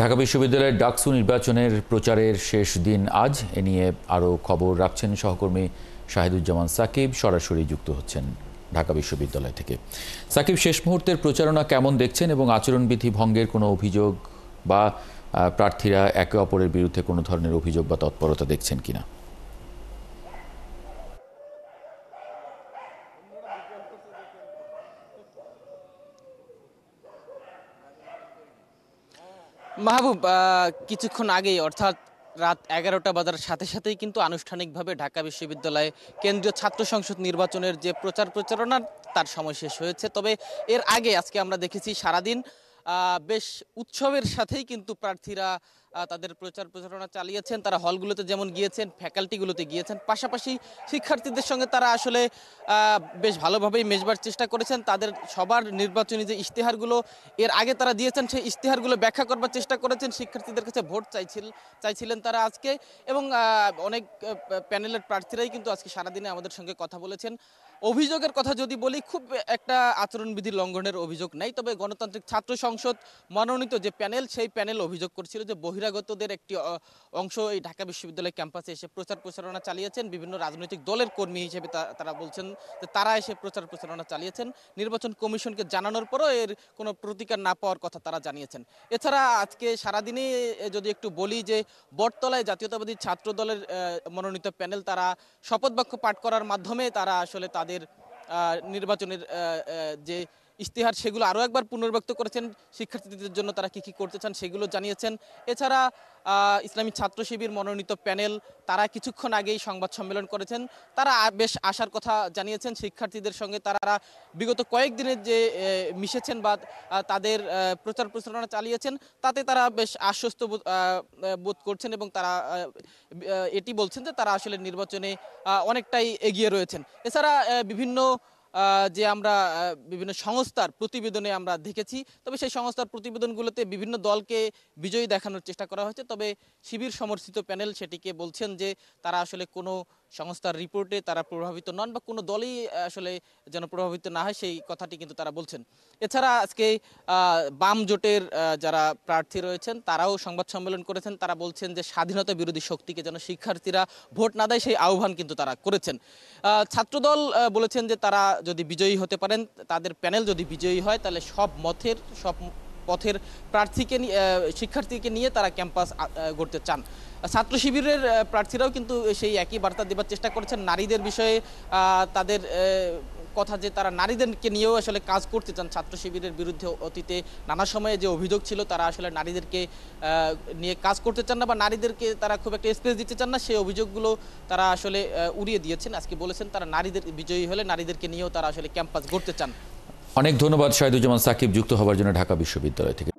ঢাকা বিশ্ববিদ্যালয়ের ডাকসু নির্বাচনের প্রচারের শেষ দিন আজ। এ নিয়ে আরও খবর রাখছেন সহকর্মী শাহিদুজ্জামান সাকিব, সরাসরি যুক্ত হচ্ছেন ঢাকা বিশ্ববিদ্যালয় থেকে। সাকিব, শেষ মুহূর্তের প্রচারণা কেমন দেখছেন এবং আচরণবিধি ভঙ্গের কোনো অভিযোগ বা প্রার্থীরা একে অপরের বিরুদ্ধে কোনো ধরনের অভিযোগ বা তৎপরতা দেখছেন কিনা? মাহবুব, কিছুক্ষণ আগেই অর্থাৎ রাত 11টা বাজার সাথে সাথেই কিন্তু আনুষ্ঠানিকভাবে ঢাকা বিশ্ববিদ্যালয়ে কেন্দ্রীয় ছাত্র সংসদ নির্বাচনের যে প্রচারণা তার সময় শেষ হয়েছে। তবে এর আগে আজকে আমরা দেখেছি সারাদিন বেশ উৎসবের সাথেই কিন্তু প্রার্থীরা তাদের প্রচারণা চালিয়েছেন। তারা হলগুলোতে যেমন গিয়েছেন, ফ্যাকাল্টিগুলোতে গিয়েছেন, পাশাপাশি শিক্ষার্থীদের সঙ্গে তারা আসলে বেশ ভালোভাবেই মেশবার চেষ্টা করেছেন। তাদের সবার নির্বাচনী যে ইশতেহারগুলো এর আগে তারা দিয়েছেন, সেই ইশতেহারগুলো ব্যাখ্যা করবার চেষ্টা করেছেন। শিক্ষার্থীদের কাছে ভোট চাইছিলেন তারা আজকে, এবং অনেক প্যানেলের প্রার্থীরাই কিন্তু আজকে সারাদিনে আমাদের সঙ্গে কথা বলেছেন। অভিযোগের কথা যদি বলি, খুব একটা আচরণবিধি লঙ্ঘনের অভিযোগ নেই, তবে গণতান্ত্রিক ছাত্র সংসদ মনোনীত যে প্যানেল, সেই প্যানেল অভিযোগ করছিল যে বহিরাগতদের একটি অংশ এই ঢাকা বিশ্ববিদ্যালয় ক্যাম্পাসে এসে প্রচারণা চালিয়েছেন। বিভিন্ন রাজনৈতিক দলের কর্মী হিসেবে তারা বলছেন যে তারা এসে প্রচারণা চালিয়েছেন। নির্বাচন কমিশনকে জানানোর পরও এর কোনো প্রতিকার না পাওয়ার কথা তারা জানিয়েছেন। এছাড়া আজকে সারাদিনে যদি একটু বলি যে বটতলায় জাতীয়তাবাদী ছাত্র দলের মনোনীত প্যানেল তারা শপথ বাক্য পাঠ করার মাধ্যমে তারা আসলে তাদের নির্বাচনের যে ইশতেহার সেগুলো আরও একবার পুনর্ব্যক্ত করেছেন। শিক্ষার্থীদের জন্য তারা কি করতে চান সেগুলো জানিয়েছেন। এছাড়া ইসলামী ছাত্র শিবির মনোনীত প্যানেল তারা কিছুক্ষণ আগেই সংবাদ সম্মেলন করেছেন। তারা বেশ আশার কথা জানিয়েছেন। শিক্ষার্থীদের সঙ্গে তারা বিগত কয়েকদিনের যে মিশেছেন বা তাদের প্রচারণা চালিয়েছেন, তাতে তারা বেশ আশ্বস্ত বোধ করছেন, এবং তারা এটি বলছেন যে তারা আসলে নির্বাচনে অনেকটাই এগিয়ে রয়েছেন। এছাড়া বিভিন্ন যে আমরা বিভিন্ন সংস্থার প্রতিবেদনে আমরা দেখেছি, তবে সেই সংস্থার প্রতিবেদনগুলোতে বিভিন্ন দলকে বিজয়ী দেখানোর চেষ্টা করা হয়েছে। তবে শিবির সমর্থিত প্যানেল সেটিকে বলছেন যে তারা আসলে কোনো সংস্থার রিপোর্টে তারা প্রভাবিত নন, বা কোনো দলই আসলে যেন প্রভাবিত না হয় সেই কথাটি কিন্তু তারা বলছেন। এছাড়া আজকে বাম জোটের যারা প্রার্থী রয়েছেন তারাও সংবাদ সম্মেলন করেছেন। তারা বলছেন যে স্বাধীনতা বিরোধী শক্তিকে যেন শিক্ষার্থীরা ভোট না দেয় সেই আহ্বান কিন্তু তারা করেছেন। ছাত্রদল বলেছেন যে তারা যদি বিজয়ী হতে পারেন, তাদের প্যানেল যদি বিজয়ী হয়, তাহলে সব পথের প্রার্থীকে শিক্ষার্থীকে নিয়ে তারা ক্যাম্পাস গড়তে চান। ছাত্র শিবিরের প্রার্থীরাও কিন্তু সেই একই বার্তা দেবার চেষ্টা করেছেন। নারীদের বিষয়ে তাদের কথা যে তারা নারীদেরকে নিয়েও আসলে কাজ করতে চান। ছাত্র শিবিরের বিরুদ্ধে অতীতে নানা সময়ে যে অভিযোগ ছিল, তারা আসলে নারীদেরকে নিয়ে কাজ করতে চান না, বা নারীদেরকে তারা খুব একটা স্পেস দিতে চান না, সেই অভিযোগগুলো তারা আসলে উড়িয়ে দিয়েছেন। আজকে বলেছেন তারা নারীদের বিজয়ী হলে নারীদেরকে নিয়েও তারা আসলে ক্যাম্পাস গড়তে চান। অনেক ধন্যবাদ শাহিদুজ্জামান সাকিব, যুক্ত হওয়ার জন্য ঢাকা বিশ্ববিদ্যালয় থেকে।